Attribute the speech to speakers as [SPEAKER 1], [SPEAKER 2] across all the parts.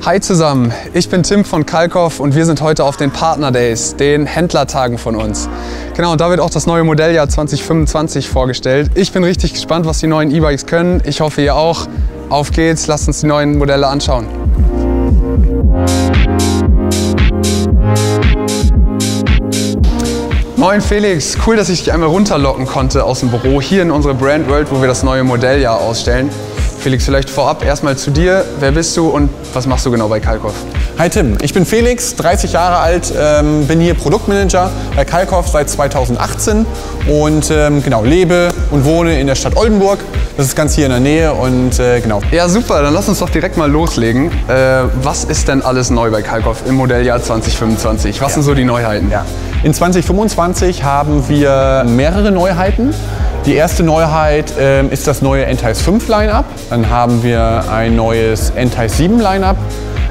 [SPEAKER 1] Hi zusammen, ich bin Tim von Kalkoff und wir sind heute auf den Partner Days, den Händlertagen von uns. Genau, und da wird auch das neue Modelljahr 2025 vorgestellt. Ich bin richtig gespannt, was die neuen E-Bikes können. Ich hoffe, ihr auch. Auf geht's, lasst uns die neuen Modelle anschauen. Moin Felix, cool, dass ich dich einmal runterlocken konnte aus dem Büro hier in unsere Brand World, wo wir das neue Modelljahr ausstellen. Felix, vielleicht vorab erstmal zu dir. Wer bist du und was machst du genau bei Kalkoff?
[SPEAKER 2] Hi Tim, ich bin Felix, 30 Jahre alt, bin hier Produktmanager bei Kalkoff seit 2018 und genau, lebe und wohne in der Stadt Oldenburg. Das ist ganz hier in der Nähe und genau.
[SPEAKER 1] Ja super, dann lass uns doch direkt mal loslegen. Was ist denn alles neu bei Kalkoff im Modelljahr 2025? Was sind so die Neuheiten?
[SPEAKER 2] Ja. In 2025 haben wir mehrere Neuheiten. Die erste Neuheit ist das neue Entice 5 Line-Up. Dann haben wir ein neues Entice 7 Line-Up.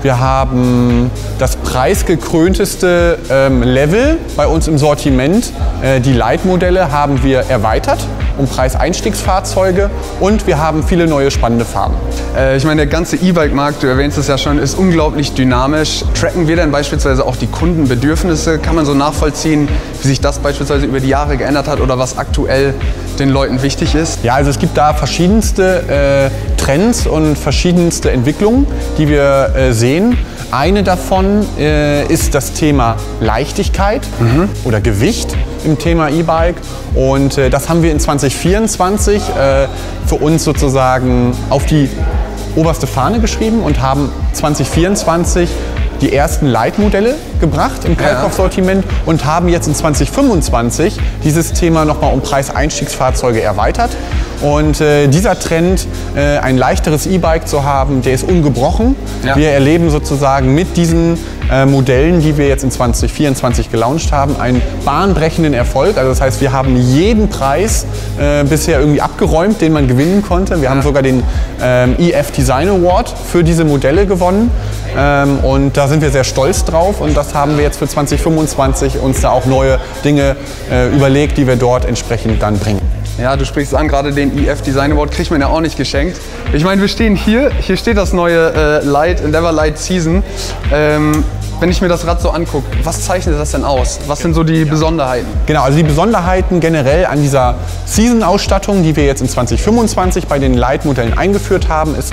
[SPEAKER 2] Wir haben das preisgekrönteste Level bei uns im Sortiment. Die Light-Modelle haben wir erweitert um Preiseinstiegsfahrzeuge und wir haben viele neue spannende Farben.
[SPEAKER 1] Ich meine, der ganze E-Bike-Markt, du erwähnst es ja schon, ist unglaublich dynamisch. Tracken wir denn beispielsweise auch die Kundenbedürfnisse? Kann man so nachvollziehen, wie sich das beispielsweise über die Jahre geändert hat oder was aktuell den Leuten wichtig ist?
[SPEAKER 2] Ja, also es gibt da verschiedenste Trends und verschiedenste Entwicklungen, die wir sehen. Eine davon ist das Thema Leichtigkeit oder Gewicht im Thema E-Bike und das haben wir in 2024 für uns sozusagen auf die oberste Fahne geschrieben und haben 2024 die ersten Light-Modelle gebracht im Kalkoff-Sortiment und haben jetzt in 2025 dieses Thema nochmal um Preiseinstiegsfahrzeuge erweitert. Und dieser Trend, ein leichteres E-Bike zu haben, der ist ungebrochen. Ja. Wir erleben sozusagen mit diesen Modellen, die wir jetzt in 2024 gelauncht haben, einen bahnbrechenden Erfolg. Also das heißt, wir haben jeden Preis bisher irgendwie abgeräumt, den man gewinnen konnte. Wir haben sogar den EF Design Award für diese Modelle gewonnen. Und da sind wir sehr stolz drauf und das haben wir jetzt für 2025 uns da auch neue Dinge überlegt, die wir dort entsprechend dann bringen.
[SPEAKER 1] Ja, du sprichst es an, gerade den EF Design Award kriegt man ja auch nicht geschenkt. Ich meine, wir stehen hier steht das neue Endeavour Light Season. Wenn ich mir das Rad so angucke, was zeichnet das denn aus? Was sind so die Besonderheiten?
[SPEAKER 2] Genau, also die Besonderheiten generell an dieser Season-Ausstattung, die wir jetzt in 2025 bei den Light-Modellen eingeführt haben, ist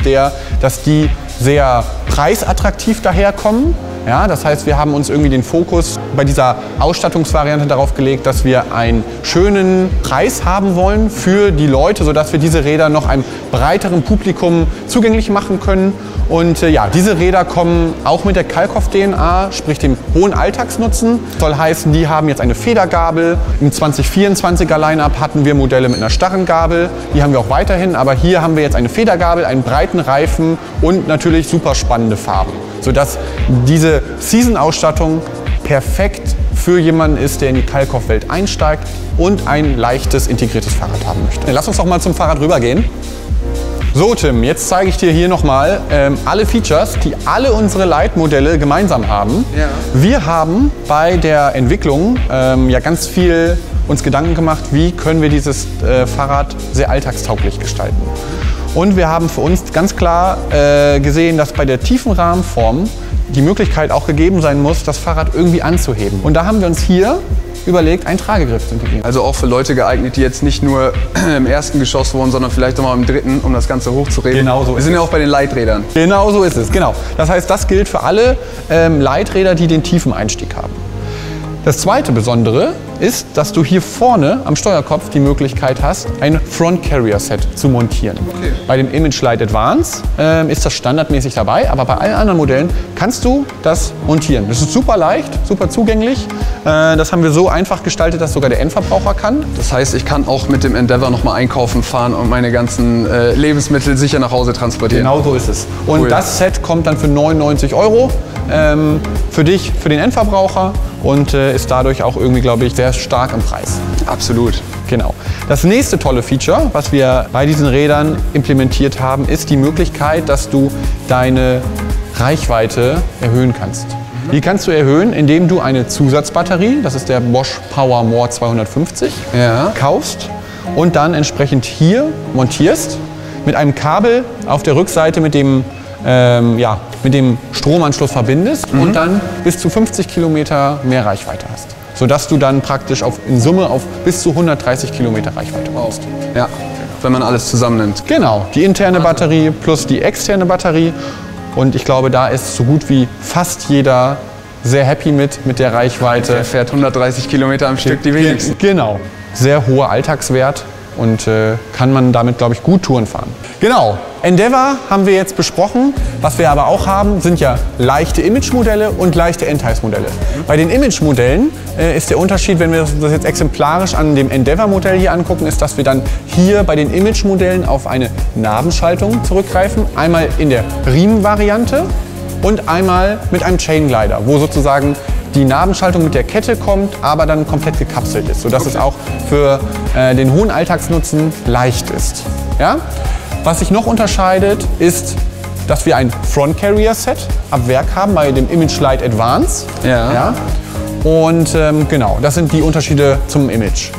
[SPEAKER 2] dass die sehr preisattraktiv daherkommen. Ja, das heißt, wir haben uns irgendwie den Fokus bei dieser Ausstattungsvariante darauf gelegt, dass wir einen schönen Preis haben wollen für die Leute, sodass wir diese Räder noch einem breiteren Publikum zugänglich machen können. Und ja, diese Räder kommen auch mit der Kalkoff-DNA, sprich dem hohen Alltagsnutzen. Soll heißen, die haben jetzt eine Federgabel. Im 2024er Line-Up hatten wir Modelle mit einer starren Gabel. Die haben wir auch weiterhin, aber hier haben wir jetzt eine Federgabel, einen breiten Reifen und natürlich super spannende Farben, sodass diese Season-Ausstattung perfekt für jemanden ist, der in die Kalkoff-Welt einsteigt und ein leichtes, integriertes Fahrrad haben möchte. Lass uns doch mal zum Fahrrad rübergehen. So Tim, jetzt zeige ich dir hier nochmal alle Features, die alle unsere Light-Modelle gemeinsam haben. Ja. Wir haben bei der Entwicklung ja ganz viel uns Gedanken gemacht, wie können wir dieses Fahrrad sehr alltagstauglich gestalten. Und wir haben für uns ganz klar gesehen, dass bei der tiefen Rahmenform die Möglichkeit auch gegeben sein muss, das Fahrrad irgendwie anzuheben. Und da haben wir uns hier überlegt, einen Tragegriff zu integrieren.
[SPEAKER 1] Also auch für Leute geeignet, die jetzt nicht nur im ersten Geschoss wohnen, sondern vielleicht auch mal im dritten, um das Ganze hochzuheben.
[SPEAKER 2] Genau so.
[SPEAKER 1] Wir sind ja auch bei den Leiträdern.
[SPEAKER 2] Genau so ist es, genau. Das heißt, das gilt für alle Leiträder, die den tiefen Einstieg haben. Das zweite Besondere ist, dass du hier vorne am Steuerkopf die Möglichkeit hast, ein Front Carrier Set zu montieren. Okay. Bei dem Image Light Advance ist das standardmäßig dabei, aber bei allen anderen Modellen kannst du das montieren. Das ist super leicht, super zugänglich. Das haben wir so einfach gestaltet, dass sogar der Endverbraucher kann.
[SPEAKER 1] Das heißt, ich kann auch mit dem Endeavour noch mal einkaufen fahren und meine ganzen Lebensmittel sicher nach Hause transportieren.
[SPEAKER 2] Genau so ist es. Und cool. Das Set kommt dann für 99 € für dich, für den Endverbraucher und ist dadurch auch irgendwie, glaube ich, sehr stark im Preis.
[SPEAKER 1] Absolut.
[SPEAKER 2] Genau. Das nächste tolle Feature, was wir bei diesen Rädern implementiert haben, ist die Möglichkeit, dass du deine Reichweite erhöhen kannst. Die kannst du erhöhen, indem du eine Zusatzbatterie, das ist der Bosch Power More 250, kaufst und dann entsprechend hier montierst mit einem Kabel auf der Rückseite, mit dem ja, mit dem Stromanschluss verbindest und dann bis zu 50 Kilometer mehr Reichweite hast. Sodass du dann praktisch in Summe auf bis zu 130 Kilometer Reichweite kommst.
[SPEAKER 1] Ja, wenn man alles zusammennimmt.
[SPEAKER 2] Genau, die interne Batterie plus die externe Batterie. Und ich glaube, da ist so gut wie fast jeder sehr happy mit der Reichweite.
[SPEAKER 1] Er fährt 130 Kilometer am Stück, die wenigsten.
[SPEAKER 2] Genau, sehr hoher Alltagswert und kann man damit, glaube ich, gut Touren fahren. Genau, Endeavour haben wir jetzt besprochen. Was wir aber auch haben, sind ja leichte Image-Modelle und leichte Entice-Modelle. Bei den Image-Modellen ist der Unterschied, wenn wir das jetzt exemplarisch an dem Endeavour-Modell hier angucken, ist, dass wir dann hier bei den Image-Modellen auf eine Nabenschaltung zurückgreifen. Einmal in der Riemenvariante und einmal mit einem Chain-Glider, wo sozusagen die Nabenschaltung mit der Kette kommt, aber dann komplett gekapselt ist, sodass es auch für den hohen Alltagsnutzen leicht ist. Ja? Was sich noch unterscheidet, ist, dass wir ein Front Carrier Set ab Werk haben bei dem Image Lite Advance. Ja. Und genau, das sind die Unterschiede zum Image.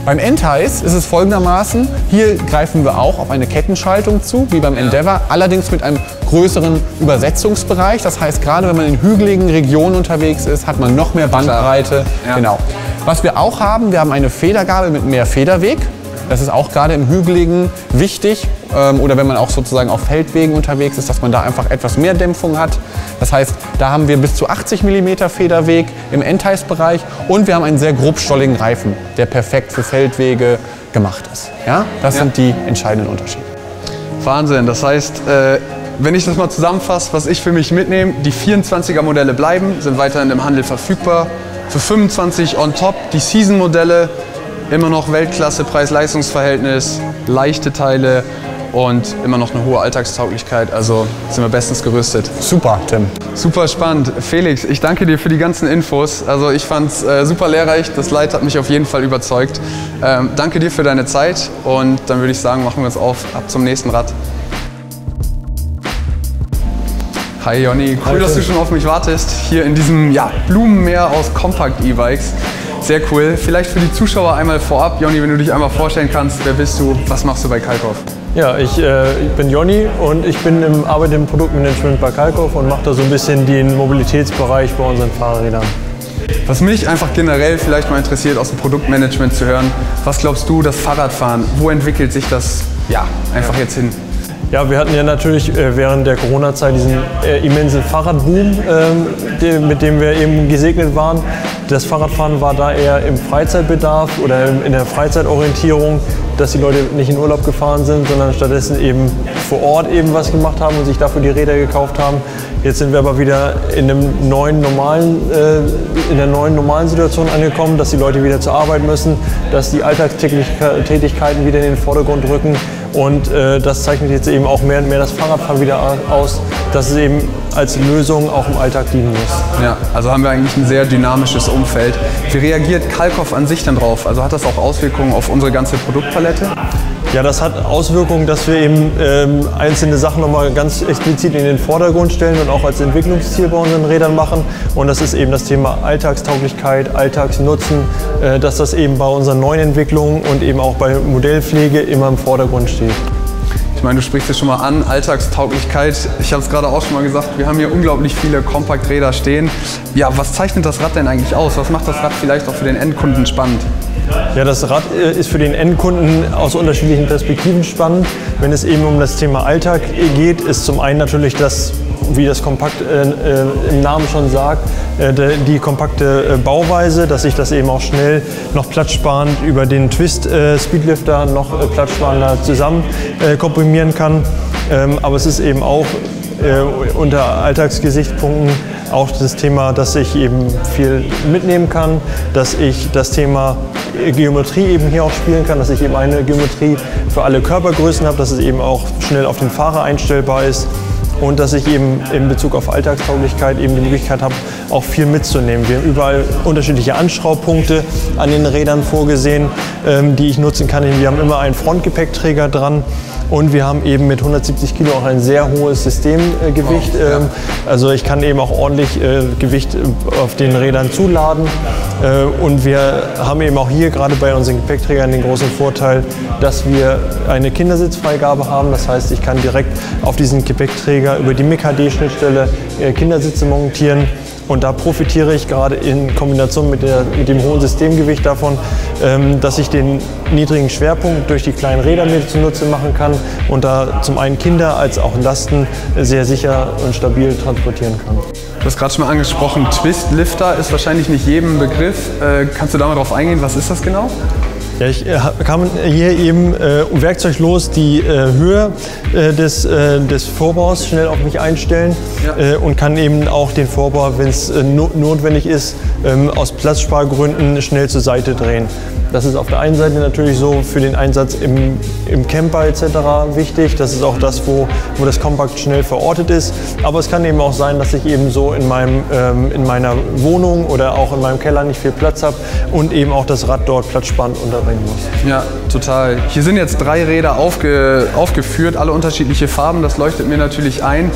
[SPEAKER 2] Beim Entice ist es folgendermaßen, hier greifen wir auch auf eine Kettenschaltung zu, wie beim Endeavour, allerdings mit einem größeren Übersetzungsbereich. Das heißt, gerade wenn man in hügeligen Regionen unterwegs ist, hat man noch mehr Bandbreite. Ja. Genau. Was wir auch haben, wir haben eine Federgabel mit mehr Federweg. Das ist auch gerade im Hügeligen wichtig oder wenn man auch sozusagen auf Feldwegen unterwegs ist, dass man da einfach etwas mehr Dämpfung hat. Das heißt, da haben wir bis zu 80 mm Federweg im Entice-Bereich und wir haben einen sehr grobstolligen Reifen, der perfekt für Feldwege gemacht ist. Ja? Das sind die entscheidenden Unterschiede.
[SPEAKER 1] Wahnsinn, das heißt, wenn ich das mal zusammenfasse, was ich für mich mitnehme, die 24er Modelle bleiben, sind weiterhin im Handel verfügbar. Für 25 on top die Season-Modelle, immer noch Weltklasse Preis-Leistungs-Verhältnis, leichte Teile und immer noch eine hohe Alltagstauglichkeit. Also sind wir bestens gerüstet.
[SPEAKER 2] Super, Tim.
[SPEAKER 1] Super spannend. Felix, ich danke dir für die ganzen Infos. Also ich fand es super lehrreich. Das Lite hat mich auf jeden Fall überzeugt. Danke dir für deine Zeit und dann würde ich sagen, machen wir uns auf. Ab zum nächsten Rad. Hi Jonny, cool, dass du schon auf mich wartest. Hier in diesem Blumenmeer aus Compact E-Bikes. Sehr cool. Vielleicht für die Zuschauer einmal vorab, Jonny, wenn du dich einmal vorstellen kannst, wer bist du, was machst du bei Kalkoff?
[SPEAKER 3] Ja, ich bin Jonny und ich arbeite im Produktmanagement bei Kalkoff und mache da so ein bisschen den Mobilitätsbereich bei unseren Fahrrädern.
[SPEAKER 1] Was mich einfach generell vielleicht mal interessiert, aus dem Produktmanagement zu hören, was glaubst du, das Fahrradfahren, wo entwickelt sich das einfach jetzt hin?
[SPEAKER 3] Ja, wir hatten ja natürlich während der Corona-Zeit diesen immensen Fahrradboom, mit dem wir eben gesegnet waren. Das Fahrradfahren war da eher im Freizeitbedarf oder in der Freizeitorientierung, dass die Leute nicht in Urlaub gefahren sind, sondern stattdessen eben vor Ort eben was gemacht haben und sich dafür die Räder gekauft haben. Jetzt sind wir aber wieder in der neuen normalen Situation angekommen, dass die Leute wieder zur Arbeit müssen, dass die Alltagstätigkeiten wieder in den Vordergrund rücken. Und das zeichnet jetzt eben auch mehr und mehr das Fahrradfahren wieder aus, dass es eben als Lösung auch im Alltag dienen muss.
[SPEAKER 1] Ja, also haben wir eigentlich ein sehr dynamisches Umfeld. Wie reagiert Kalkoff an sich dann drauf? Also hat das auch Auswirkungen auf unsere ganze Produktpalette?
[SPEAKER 3] Ja, das hat Auswirkungen, dass wir eben einzelne Sachen nochmal ganz explizit in den Vordergrund stellen und auch als Entwicklungsziel bei unseren Rädern machen. Und das ist eben das Thema Alltagstauglichkeit, Alltagsnutzen, dass das eben bei unseren neuen Entwicklungen und eben auch bei Modellpflege immer im Vordergrund steht.
[SPEAKER 1] Ich meine, du sprichst es schon mal an, Alltagstauglichkeit. Ich habe es gerade auch schon mal gesagt, wir haben hier unglaublich viele Kompakträder stehen. Ja, was zeichnet das Rad denn eigentlich aus? Was macht das Rad vielleicht auch für den Endkunden spannend?
[SPEAKER 3] Ja, das Rad ist für den Endkunden aus unterschiedlichen Perspektiven spannend. Wenn es eben um das Thema Alltag geht, ist zum einen natürlich das, wie das Kompakt im Namen schon sagt, die kompakte Bauweise, dass ich das eben auch schnell noch platzsparend über den Twist Speedlifter noch platzsparender zusammen komprimieren kann. Aber es ist eben auch unter Alltagsgesichtspunkten auch das Thema, dass ich eben viel mitnehmen kann, dass ich das Thema Geometrie eben hier auch spielen kann, dass ich eben eine Geometrie für alle Körpergrößen habe, dass es eben auch schnell auf den Fahrer einstellbar ist und dass ich eben in Bezug auf Alltagstauglichkeit eben die Möglichkeit habe, auch viel mitzunehmen. Wir haben überall unterschiedliche Anschraubpunkte an den Rädern vorgesehen, die ich nutzen kann. Wir haben immer einen Frontgepäckträger dran, Und wir haben eben mit 170 Kilo auch ein sehr hohes Systemgewicht. Also ich kann eben auch ordentlich Gewicht auf den Rädern zuladen. Und wir haben eben auch hier gerade bei unseren Gepäckträgern den großen Vorteil, dass wir eine Kindersitzfreigabe haben. Das heißt, ich kann direkt auf diesen Gepäckträger über die MIG-HD-Schnittstelle Kindersitze montieren. Und da profitiere ich gerade in Kombination mit dem hohen Systemgewicht davon, dass ich den niedrigen Schwerpunkt durch die kleinen Räder mir zunutze machen kann und da zum einen Kinder als auch Lasten sehr sicher und stabil transportieren kann.
[SPEAKER 1] Du hast gerade schon mal angesprochen, Twistlifter ist wahrscheinlich nicht jedem Begriff. Kannst du da mal drauf eingehen, was ist das genau?
[SPEAKER 3] Ja, ich kann hier eben werkzeuglos die Höhe des Vorbaus schnell auf mich einstellen und kann eben auch den Vorbau, wenn es notwendig ist, aus Platzspargründen schnell zur Seite drehen. Das ist auf der einen Seite natürlich so für den Einsatz im Camper etc. wichtig. Das ist auch das, wo das Compact schnell verortet ist. Aber es kann eben auch sein, dass ich eben so in meiner Wohnung oder auch in meinem Keller nicht viel Platz habe und eben auch das Rad dort platzsparend unterbringen muss.
[SPEAKER 1] Ja, total. Hier sind jetzt 3 Räder aufgeführt, alle unterschiedliche Farben. Das leuchtet mir natürlich ein.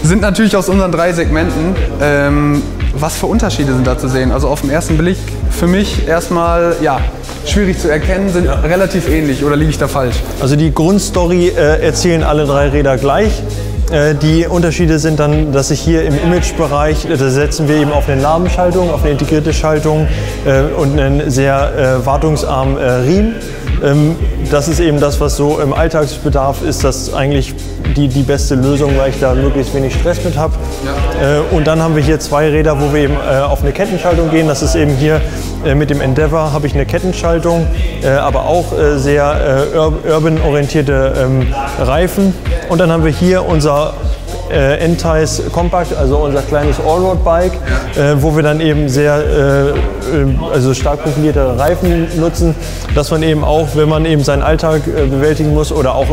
[SPEAKER 1] Sind natürlich aus unseren 3 Segmenten. Was für Unterschiede sind da zu sehen? Also auf den ersten Blick für mich erstmal, ja, schwierig zu erkennen, sind relativ ähnlich, oder liege ich da falsch?
[SPEAKER 3] Also die Grundstory erzählen alle 3 Räder gleich. Die Unterschiede sind dann, dass ich hier im Imagebereich, da setzen wir eben auf eine Nabenschaltung, auf eine integrierte Schaltung und einen sehr wartungsarmen Riemen. Das ist eben das, was so im Alltagsbedarf ist, das eigentlich die beste Lösung, weil ich da möglichst wenig Stress mit habe. Ja. Und dann haben wir hier 2 Räder, wo wir eben auf eine Kettenschaltung gehen. Das ist eben hier mit dem Endeavour habe ich eine Kettenschaltung, aber auch sehr urban-orientierte Reifen. Und dann haben wir hier unser N-Tice Compact, also unser kleines Allroad-Bike, wo wir dann eben sehr also stark profilierte Reifen nutzen, dass man eben auch, wenn man eben seinen Alltag bewältigen muss oder auch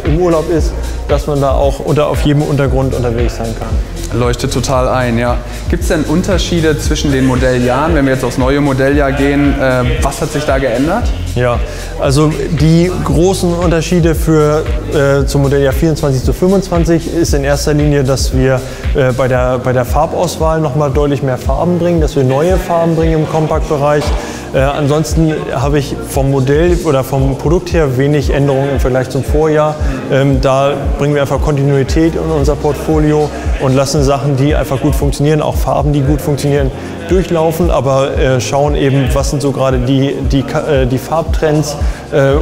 [SPEAKER 3] im Urlaub ist, dass man da auch auf jedem Untergrund unterwegs sein kann.
[SPEAKER 1] Leuchtet total ein, ja. Gibt es denn Unterschiede zwischen den Modelljahren, wenn wir jetzt aufs neue Modelljahr gehen? Was hat sich da geändert?
[SPEAKER 3] Ja, also die großen Unterschiede zum Modelljahr 24 zu 25 ist in erster Linie, dass wir bei der Farbauswahl nochmal deutlich mehr Farben bringen, dass wir neue Farben bringen im Compact-Bereich. Ansonsten habe ich vom Modell oder vom Produkt her wenig Änderungen im Vergleich zum Vorjahr. Da bringen wir einfach Kontinuität in unser Portfolio und lassen Sachen, die einfach gut funktionieren, auch Farben, die gut funktionieren, durchlaufen, aber schauen eben, was sind so gerade die Farbtrends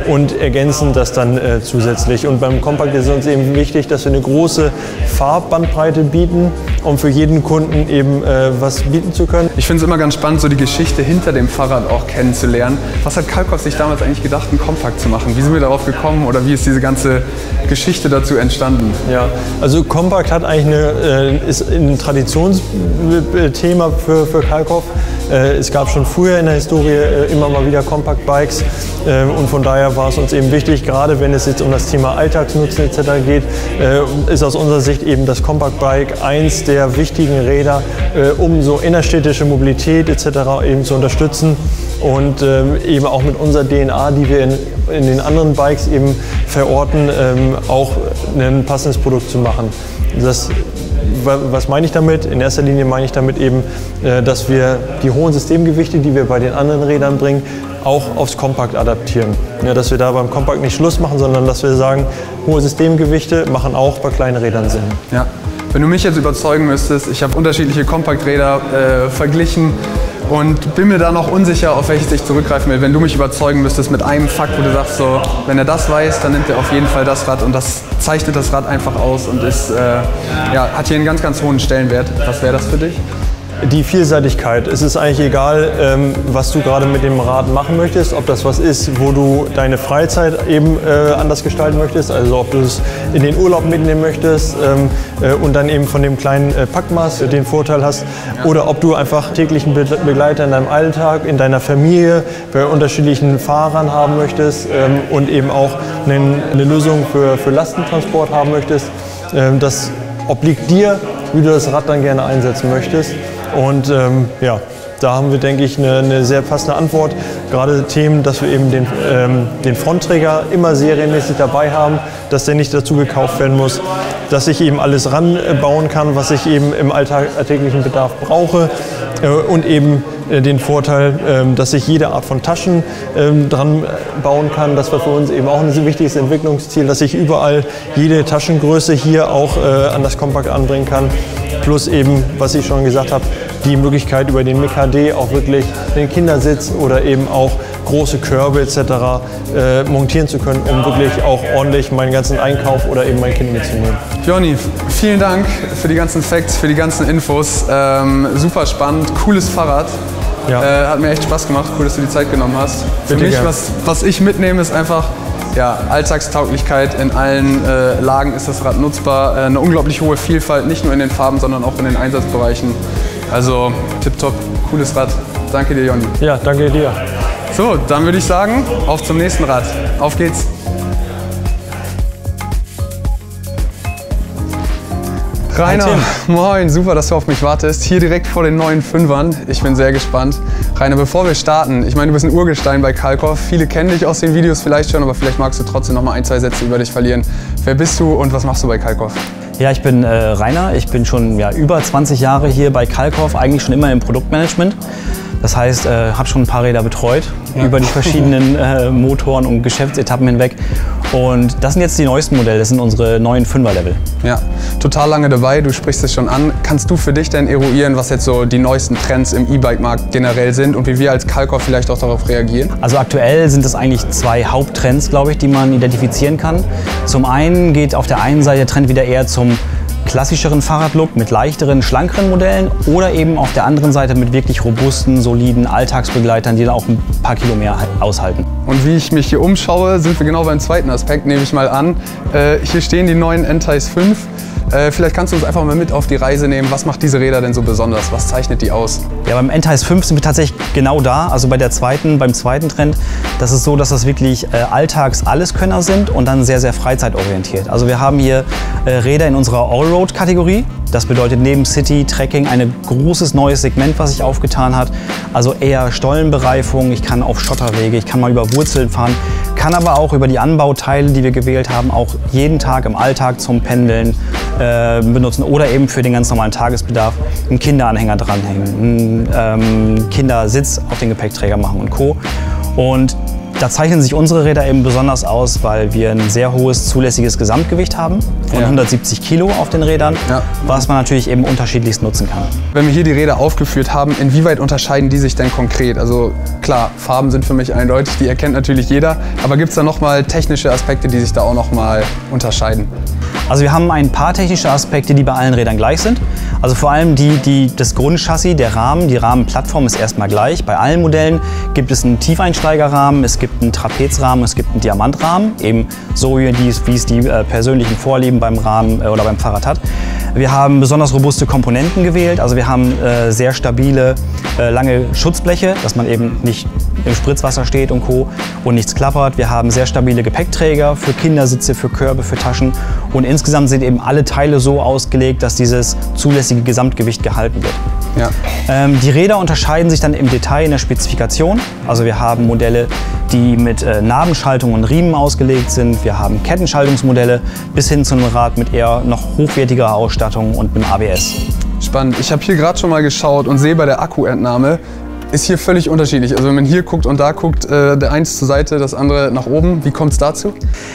[SPEAKER 3] und ergänzen das dann zusätzlich. Und beim Compact ist es uns eben wichtig, dass wir eine große Farbbandbreite bieten, um für jeden Kunden eben was bieten zu können.
[SPEAKER 1] Ich finde es immer ganz spannend, so die Geschichte hinter dem Fahrrad auch kennenzulernen. Was hat Kalkoff sich damals eigentlich gedacht, einen Compact zu machen? Wie sind wir darauf gekommen oder wie ist diese ganze Geschichte dazu entstanden?
[SPEAKER 3] Ja, also Compact hat eigentlich ist ein Traditionsthema für Kalkoff. Es gab schon früher in der Historie immer mal wieder Compact Bikes und von daher war es uns eben wichtig, gerade wenn es jetzt um das Thema Alltagsnutzen etc. geht, ist aus unserer Sicht eben das Compact Bike eins der wichtigen Räder, um so innerstädtische Mobilität etc. eben zu unterstützen und eben auch mit unserer DNA, die wir in den anderen Bikes eben verorten, auch ein passendes Produkt zu machen. Was meine ich damit? In erster Linie meine ich damit eben, dass wir die hohen Systemgewichte, die wir bei den anderen Rädern bringen, auch aufs Compact adaptieren. Ja, dass wir da beim Compact nicht Schluss machen, sondern dass wir sagen, hohe Systemgewichte machen auch bei kleinen Rädern Sinn.
[SPEAKER 1] Ja. Wenn du mich jetzt überzeugen müsstest, ich habe unterschiedliche Compact-Räder verglichen und bin mir da noch unsicher, auf welches ich zurückgreifen will. Wenn du mich überzeugen müsstest mit einem Fakt, wo du sagst, so, wenn er das weiß, dann nimmt er auf jeden Fall das Rad und das zeichnet das Rad einfach aus und ist, hat hier einen ganz, ganz hohen Stellenwert. Was wäre das für dich?
[SPEAKER 3] Die Vielseitigkeit. Es ist eigentlich egal, was du gerade mit dem Rad machen möchtest, ob das was ist, wo du deine Freizeit eben anders gestalten möchtest, also ob du es in den Urlaub mitnehmen möchtest und dann eben von dem kleinen Packmaß den Vorteil hast, oder ob du einfach täglichen Begleiter in deinem Alltag, in deiner Familie, bei unterschiedlichen Fahrern haben möchtest und eben auch eine Lösung für Lastentransport haben möchtest. Das obliegt dir, wie du das Rad dann gerne einsetzen möchtest. Und ja, da haben wir, denke ich, eine sehr passende Antwort. Gerade Themen, dass wir eben den Frontträger immer serienmäßig dabei haben, dass der nicht dazu gekauft werden muss, dass ich eben alles ranbauen kann, was ich eben im alltäglichen Bedarf brauche und eben den Vorteil, dass ich jede Art von Taschen dran bauen kann. Das war für uns eben auch ein wichtiges Entwicklungsziel, dass ich überall jede Taschengröße hier auch an das Kompakt anbringen kann. Plus eben, was ich schon gesagt habe, die Möglichkeit über den MIC-HD auch wirklich den Kindersitz oder eben auch große Körbe etc. Montieren zu können, um wirklich auch ordentlich meinen ganzen Einkauf oder eben mein Kind mitzunehmen.
[SPEAKER 1] Jonny, vielen Dank für die ganzen Facts, für die ganzen Infos. Super spannend, cooles Fahrrad. Ja. Hat mir echt Spaß gemacht, cool, dass du die Zeit genommen hast. Für mich, was ich mitnehme, ist einfach ja, Alltagstauglichkeit. In allen Lagen ist das Rad nutzbar. Eine unglaublich hohe Vielfalt, nicht nur in den Farben, sondern auch in den Einsatzbereichen. Also tipptopp, cooles Rad. Danke dir, Jonny.
[SPEAKER 3] Ja, danke dir.
[SPEAKER 1] So, dann würde ich sagen, auf zum nächsten Rad. Auf geht's. Rainer, moin, super, dass du auf mich wartest. Hier direkt vor den neuen Fünfern. Ich bin sehr gespannt. Rainer, bevor wir starten, ich meine, du bist ein Urgestein bei Kalkoff. Viele kennen dich aus den Videos vielleicht schon, aber vielleicht magst du trotzdem noch mal ein, zwei Sätze über dich verlieren. Wer bist du und was machst du bei Kalkoff?
[SPEAKER 4] Ja, ich bin Rainer. Ich bin schon über 20 Jahre hier bei Kalkoff, eigentlich schon immer im Produktmanagement. Das heißt, habe schon ein paar Räder betreut, über die verschiedenen Motoren und Geschäftsetappen hinweg. Und das sind jetzt die neuesten Modelle, das sind unsere neuen 5er-Level.
[SPEAKER 1] Ja, total lange dabei, du sprichst es schon an. Kannst du für dich denn eruieren, was jetzt so die neuesten Trends im E-Bike-Markt generell sind und wie wir als Kalkoff vielleicht auch darauf reagieren?
[SPEAKER 4] Also aktuell sind es eigentlich zwei Haupttrends, glaube ich, die man identifizieren kann. Zum einen geht auf der einen Seite der Trend wieder eher zum klassischeren Fahrradlook mit leichteren, schlankeren Modellen oder eben auf der anderen Seite mit wirklich robusten, soliden Alltagsbegleitern, die dann auch ein paar Kilo mehr aushalten.
[SPEAKER 1] Und wie ich mich hier umschaue, sind wir genau beim zweiten Aspekt, nehme ich mal an. Hier stehen die neuen N-Tice 5. Vielleicht kannst du uns einfach mal mit auf die Reise nehmen. Was macht diese Räder denn so besonders? Was zeichnet die aus?
[SPEAKER 4] Ja, beim N-Tice 5 sind wir tatsächlich genau da, also beim zweiten Trend. Das ist so, dass das wirklich Alltags-Alleskönner sind und dann sehr, sehr freizeitorientiert. Also wir haben hier Räder in unserer Allroad-Kategorie. Das bedeutet neben City, Trekking ein großes neues Segment, was sich aufgetan hat. Also eher Stollenbereifung, ich kann auf Schotterwege, ich kann mal über Wurzeln fahren, kann aber auch über die Anbauteile, die wir gewählt haben, auch jeden Tag im Alltag zum Pendeln benutzen oder eben für den ganz normalen Tagesbedarf einen Kinderanhänger dranhängen, einen Kindersitz auf den Gepäckträger machen und Co. Und da zeichnen sich unsere Räder eben besonders aus, weil wir ein sehr hohes zulässiges Gesamtgewicht haben von 170 Kilo auf den Rädern, was man natürlich eben unterschiedlichst nutzen kann.
[SPEAKER 1] Wenn wir hier die Räder aufgeführt haben, inwieweit unterscheiden die sich denn konkret? Also klar, Farben sind für mich eindeutig, die erkennt natürlich jeder, aber gibt es da nochmal technische Aspekte, die sich da auch nochmal unterscheiden?
[SPEAKER 4] Also wir haben ein paar technische Aspekte, die bei allen Rädern gleich sind. Also vor allem das Grundchassis, der Rahmen, die Rahmenplattform ist erstmal gleich. Bei allen Modellen gibt es einen Tiefeinsteigerrahmen, es gibt einen Trapezrahmen, es gibt einen Diamantrahmen, eben so wie es die persönlichen Vorlieben beim Rahmen oder beim Fahrrad hat. Wir haben besonders robuste Komponenten gewählt, also wir haben sehr stabile, lange Schutzbleche, dass man eben nicht im Spritzwasser steht und Co. und nichts klappert. Wir haben sehr stabile Gepäckträger für Kindersitze, für Körbe, für Taschen und insgesamt sind eben alle Teile so ausgelegt, dass dieses zulässige Gesamtgewicht gehalten wird. Ja. Die Räder unterscheiden sich dann im Detail in der Spezifikation. Also wir haben Modelle, die mit Nabenschaltung und Riemen ausgelegt sind. Wir haben Kettenschaltungsmodelle bis hin zu einem Rad mit eher noch hochwertigerer Ausstattung und einem ABS.
[SPEAKER 1] Spannend. Ich habe hier gerade schon mal geschaut und sehe bei der Akkuentnahme, ist hier völlig unterschiedlich. Also wenn man hier guckt und da guckt, der eins zur Seite, das andere nach oben. Wie kommt es dazu?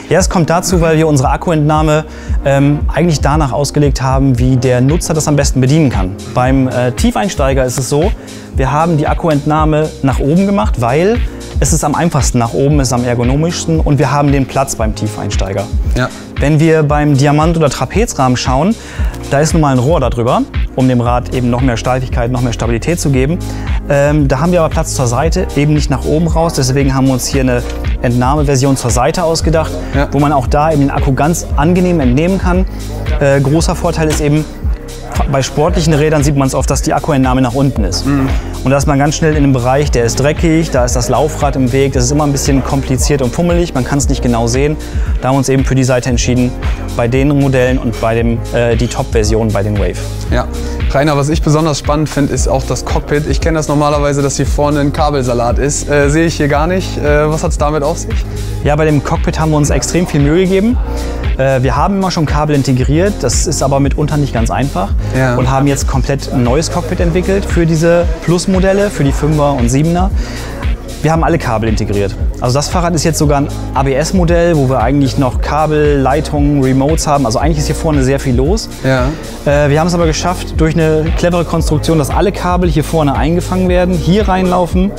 [SPEAKER 4] Ja, es kommt dazu, weil wir unsere Akkuentnahme eigentlich danach ausgelegt haben, wie der Nutzer das am besten bedienen kann. Beim Tiefeinsteiger ist es so, wir haben die Akkuentnahme nach oben gemacht, weil es ist am einfachsten nach oben, es ist am ergonomischsten und wir haben den Platz beim Tiefeinsteiger. Ja. Wenn wir beim Diamant- oder Trapezrahmen schauen, da ist nun mal ein Rohr darüber, um dem Rad eben noch mehr Steifigkeit, noch mehr Stabilität zu geben. Da haben wir aber Platz zur Seite, eben nicht nach oben raus. Deswegen haben wir uns hier eine Entnahmeversion zur Seite ausgedacht, wo man auch da eben den Akku ganz angenehm entnehmen kann. Großer Vorteil ist eben, bei sportlichen Rädern sieht man es oft, dass die Akkuentnahme nach unten ist. Und da ist man ganz schnell in einem Bereich, der ist dreckig, da ist das Laufrad im Weg, das ist immer ein bisschen kompliziert und fummelig, man kann es nicht genau sehen. Da haben wir uns eben für die Seite entschieden, bei den Modellen und bei die Top-Version bei den Wave.
[SPEAKER 1] Ja. Rainer, was ich besonders spannend finde, ist auch das Cockpit. Ich kenne das normalerweise, dass hier vorne ein Kabelsalat ist. Sehe ich hier gar nicht. Was hat es damit auf sich?
[SPEAKER 4] Ja, bei dem Cockpit haben wir uns extrem viel Mühe gegeben. Wir haben immer schon Kabel integriert, das ist aber mitunter nicht ganz einfach.
[SPEAKER 1] Ja.
[SPEAKER 4] Und haben jetzt komplett ein neues Cockpit entwickelt für diese Plus-Modelle, für die 5er und 7er. Wir haben alle Kabel integriert. Also das Fahrrad ist jetzt sogar ein ABS-Modell, wo wir eigentlich noch Kabel, Leitungen, Remotes haben. Also eigentlich ist hier vorne sehr viel los.
[SPEAKER 1] Ja.
[SPEAKER 4] Wir haben es aber geschafft, durch eine clevere Konstruktion, dass alle Kabel hier vorne eingefangen werden, hier reinlaufen,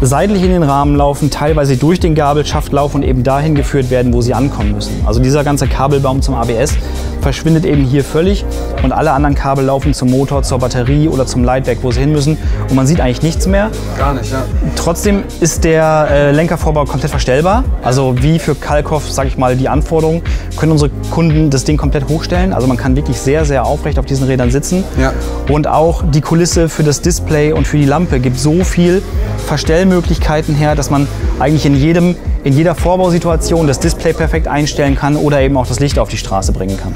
[SPEAKER 4] seitlich in den Rahmen laufen, teilweise durch den Gabelschaft laufen und eben dahin geführt werden, wo sie ankommen müssen. Also dieser ganze Kabelbaum zum ABS verschwindet eben hier völlig und alle anderen Kabel laufen zum Motor, zur Batterie oder zum Leitwerk, wo sie hin müssen. Und man sieht eigentlich nichts mehr.
[SPEAKER 1] Gar nicht, ja.
[SPEAKER 4] Trotzdem ist der Lenkervorbau komplett verstellbar. Also wie für Kalkoff, sage ich mal, die Anforderungen, können unsere Kunden das Ding komplett hochstellen. Also man kann wirklich sehr, sehr aufrecht auf diesen Rädern sitzen.
[SPEAKER 1] Ja.
[SPEAKER 4] Und auch die Kulisse für das Display und für die Lampe gibt so viel Verstellmöglichkeiten her, dass man eigentlich in jeder Vorbausituation das Display perfekt einstellen kann oder eben auch das Licht auf die Straße bringen kann.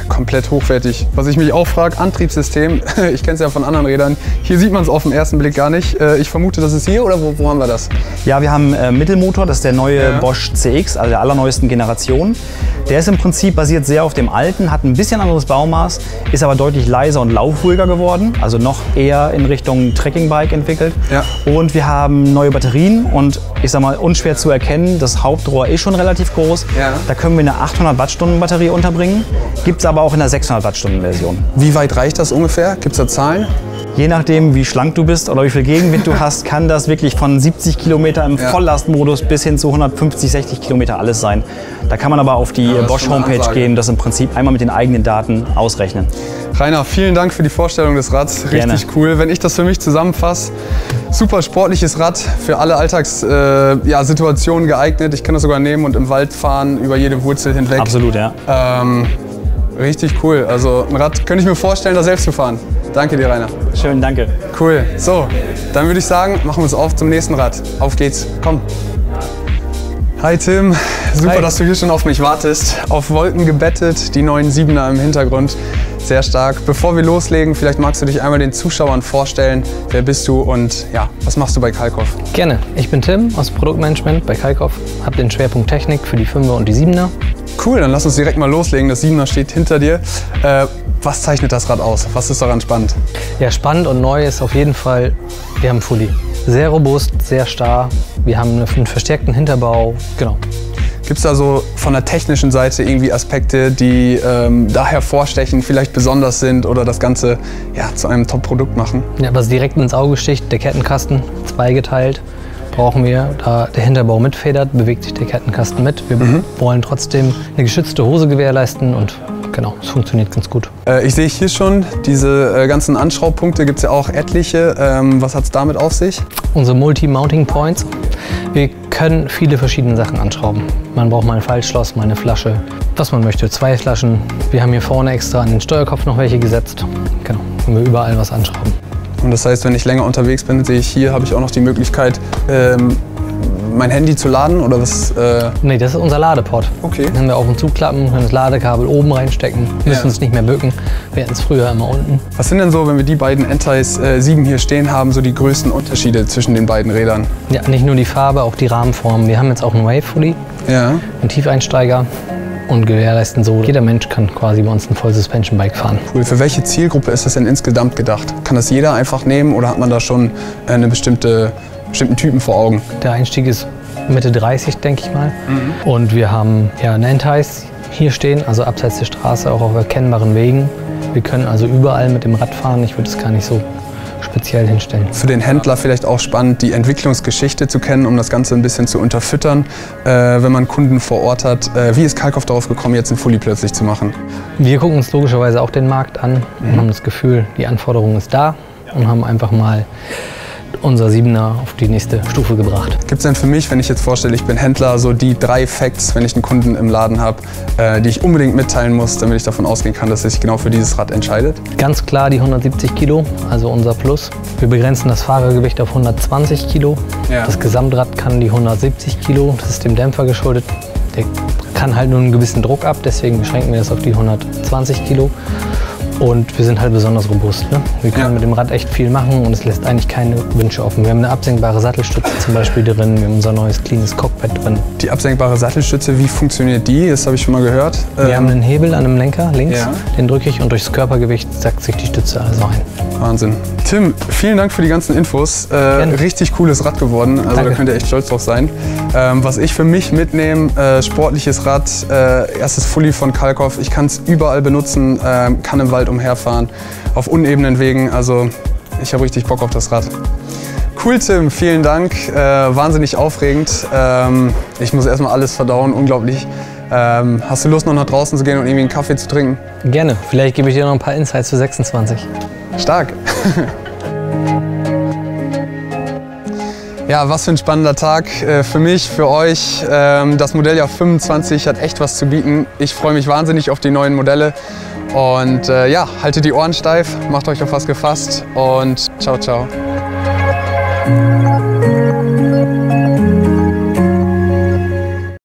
[SPEAKER 1] Komplett hochwertig. Was ich mich auch frage, Antriebssystem, ich kenne es ja von anderen Rädern, hier sieht man es auf den ersten Blick gar nicht. Ich vermute, das ist hier oder wo haben wir das?
[SPEAKER 4] Ja, wir haben Mittelmotor, das ist der neue Bosch CX, also der allerneuesten Generation. Der ist im Prinzip basiert sehr auf dem alten, hat ein bisschen anderes Baumaß, ist aber deutlich leiser und laufruhiger geworden, also noch eher in Richtung Trekkingbike entwickelt.
[SPEAKER 1] Ja.
[SPEAKER 4] Und wir haben neue Batterien und ich sag mal, unschwer zu erkennen, das Hauptrohr ist schon relativ groß.
[SPEAKER 1] Ja.
[SPEAKER 4] Da können wir eine 800 Wattstunden Batterie unterbringen, gibt es aber auch in der 600 Wattstunden Version.
[SPEAKER 1] Wie weit reicht das ungefähr? Gibt es da Zahlen?
[SPEAKER 4] Je nachdem, wie schlank du bist oder wie viel Gegenwind du hast, kann das wirklich von 70 Kilometer im Volllastmodus bis hin zu 150, 60 Kilometer alles sein. Da kann man aber auf die Bosch Homepage gehen und das im Prinzip einmal mit den eigenen Daten ausrechnen.
[SPEAKER 1] Rainer, vielen Dank für die Vorstellung des Rads. Richtig
[SPEAKER 4] Gerne.
[SPEAKER 1] Cool. Wenn ich das für mich zusammenfasse, super sportliches Rad, für alle Alltagssituationen geeignet. Ich kann das sogar nehmen und im Wald fahren, über jede Wurzel hinweg.
[SPEAKER 4] Absolut, ja.
[SPEAKER 1] Richtig cool. Also ein Rad könnte ich mir vorstellen, da selbst zu fahren. Danke dir, Rainer.
[SPEAKER 4] Schön, danke.
[SPEAKER 1] Cool. So, dann würde ich sagen, machen wir uns auf zum nächsten Rad. Auf geht's. Komm. Hi Tim, super,
[SPEAKER 4] Hi.
[SPEAKER 1] dass du hier schon auf mich wartest. Auf Wolken gebettet, die neuen 7er im Hintergrund. Sehr stark. Bevor wir loslegen, vielleicht magst du dich einmal den Zuschauern vorstellen. Wer bist du und ja, was machst du bei Kalkoff?
[SPEAKER 5] Gerne. Ich bin Tim aus Produktmanagement bei Kalkoff. Habe den Schwerpunkt Technik für die 5er und die 7er.
[SPEAKER 1] Cool, dann lass uns direkt mal loslegen. Das 7er steht hinter dir. Was zeichnet das Rad aus? Was ist daran spannend?
[SPEAKER 5] Ja, spannend und neu ist auf jeden Fall, wir haben Fully. Sehr robust, sehr starr. Wir haben einen verstärkten Hinterbau. Genau.
[SPEAKER 1] Gibt es da so von der technischen Seite irgendwie Aspekte, die da hervorstechen, vielleicht besonders sind oder das Ganze zu einem Top-Produkt machen?
[SPEAKER 5] Ja, was direkt ins Auge sticht, der Kettenkasten, zweigeteilt. Brauchen wir, da der Hinterbau mitfedert, bewegt sich der Kettenkasten mit. Wir wollen trotzdem eine geschützte Hose gewährleisten und genau, es funktioniert ganz gut.
[SPEAKER 1] Ich sehe hier schon, diese ganzen Anschraubpunkte gibt es ja auch etliche. Was hat es damit auf sich?
[SPEAKER 5] Unsere Multi-Mounting Points. Wir können viele verschiedene Sachen anschrauben. Man braucht mal ein Faltschloss, mal eine Flasche, was man möchte. 2 Flaschen. Wir haben hier vorne extra an den Steuerkopf noch welche gesetzt. Genau, können wir überall was anschrauben.
[SPEAKER 1] Und das heißt, wenn ich länger unterwegs bin, sehe ich hier, habe ich auch noch die Möglichkeit, mein Handy zu laden oder was?
[SPEAKER 5] Nee, das ist unser Ladeport.
[SPEAKER 1] Okay.
[SPEAKER 5] Den haben wir auf und zuklappen, können das Ladekabel oben reinstecken, müssen uns nicht mehr bücken. Wir hatten es früher immer unten.
[SPEAKER 1] Was sind denn so, wenn wir die beiden Entais 7 hier stehen haben, so die größten Unterschiede zwischen den beiden Rädern?
[SPEAKER 5] Ja, nicht nur die Farbe, auch die Rahmenform. Wir haben jetzt auch einen Wave Fully, einen Tiefeinsteiger und gewährleisten so, jeder Mensch kann quasi bei uns ein Voll-Suspension-Bike fahren.
[SPEAKER 1] Cool. Für welche Zielgruppe ist das denn insgesamt gedacht? Kann das jeder einfach nehmen oder hat man da schon einen bestimmten Typen vor Augen?
[SPEAKER 5] Der Einstieg ist Mitte 30, denke ich mal. Und wir haben eine Entais hier stehen, also abseits der Straße, auch auf erkennbaren Wegen. Wir können also überall mit dem Rad fahren. Ich würde es gar nicht so speziell hinstellen.
[SPEAKER 1] Für den Händler vielleicht auch spannend, die Entwicklungsgeschichte zu kennen, um das Ganze ein bisschen zu unterfüttern, wenn man Kunden vor Ort hat. Wie ist Kalkoff darauf gekommen, jetzt einen Fully plötzlich zu machen?
[SPEAKER 5] Wir gucken uns logischerweise auch den Markt an und haben das Gefühl, die Anforderung ist da und haben einfach mal unser 7er auf die nächste Stufe gebracht.
[SPEAKER 1] Gibt es denn für mich, wenn ich jetzt vorstelle, ich bin Händler, so die 3 Facts, wenn ich einen Kunden im Laden habe, die ich unbedingt mitteilen muss, damit ich davon ausgehen kann, dass er sich genau für dieses Rad entscheidet?
[SPEAKER 5] Ganz klar die 170 Kilo, also unser Plus. Wir begrenzen das Fahrergewicht auf 120 Kilo.
[SPEAKER 1] Ja.
[SPEAKER 5] Das Gesamtrad kann die 170 Kilo, das ist dem Dämpfer geschuldet. Der kann halt nur einen gewissen Druck ab, deswegen beschränken wir das auf die 120 Kilo. Und wir sind halt besonders robust. Ne? Wir können mit dem Rad echt viel machen und es lässt eigentlich keine Wünsche offen. Wir haben eine absenkbare Sattelstütze zum Beispiel drin, wir haben unser neues cleanes Cockpit drin.
[SPEAKER 1] Die absenkbare Sattelstütze, wie funktioniert die? Das habe ich schon mal gehört.
[SPEAKER 5] Wir haben einen Hebel an einem Lenker links, den drücke ich und durchs Körpergewicht sackt sich die Stütze also ein.
[SPEAKER 1] Wahnsinn. Tim, vielen Dank für die ganzen Infos. Richtig cooles Rad geworden, also da könnt ihr echt stolz drauf sein. Was ich für mich mitnehme, sportliches Rad, erstes Fully von Kalkoff. Ich kann es überall benutzen, kann im Wald umherfahren, auf unebenen Wegen. Also ich habe richtig Bock auf das Rad. Cool, Tim, vielen Dank. Wahnsinnig aufregend. Ich muss erstmal alles verdauen, unglaublich. Hast du Lust, noch nach draußen zu gehen und irgendwie einen Kaffee zu trinken?
[SPEAKER 5] Gerne. Vielleicht gebe ich dir noch ein paar Insights für 26.
[SPEAKER 1] Stark. Ja, was für ein spannender Tag für mich, für euch. Das Modelljahr 25 hat echt was zu bieten. Ich freue mich wahnsinnig auf die neuen Modelle. Und ja, haltet die Ohren steif, macht euch auf was gefasst und ciao, ciao.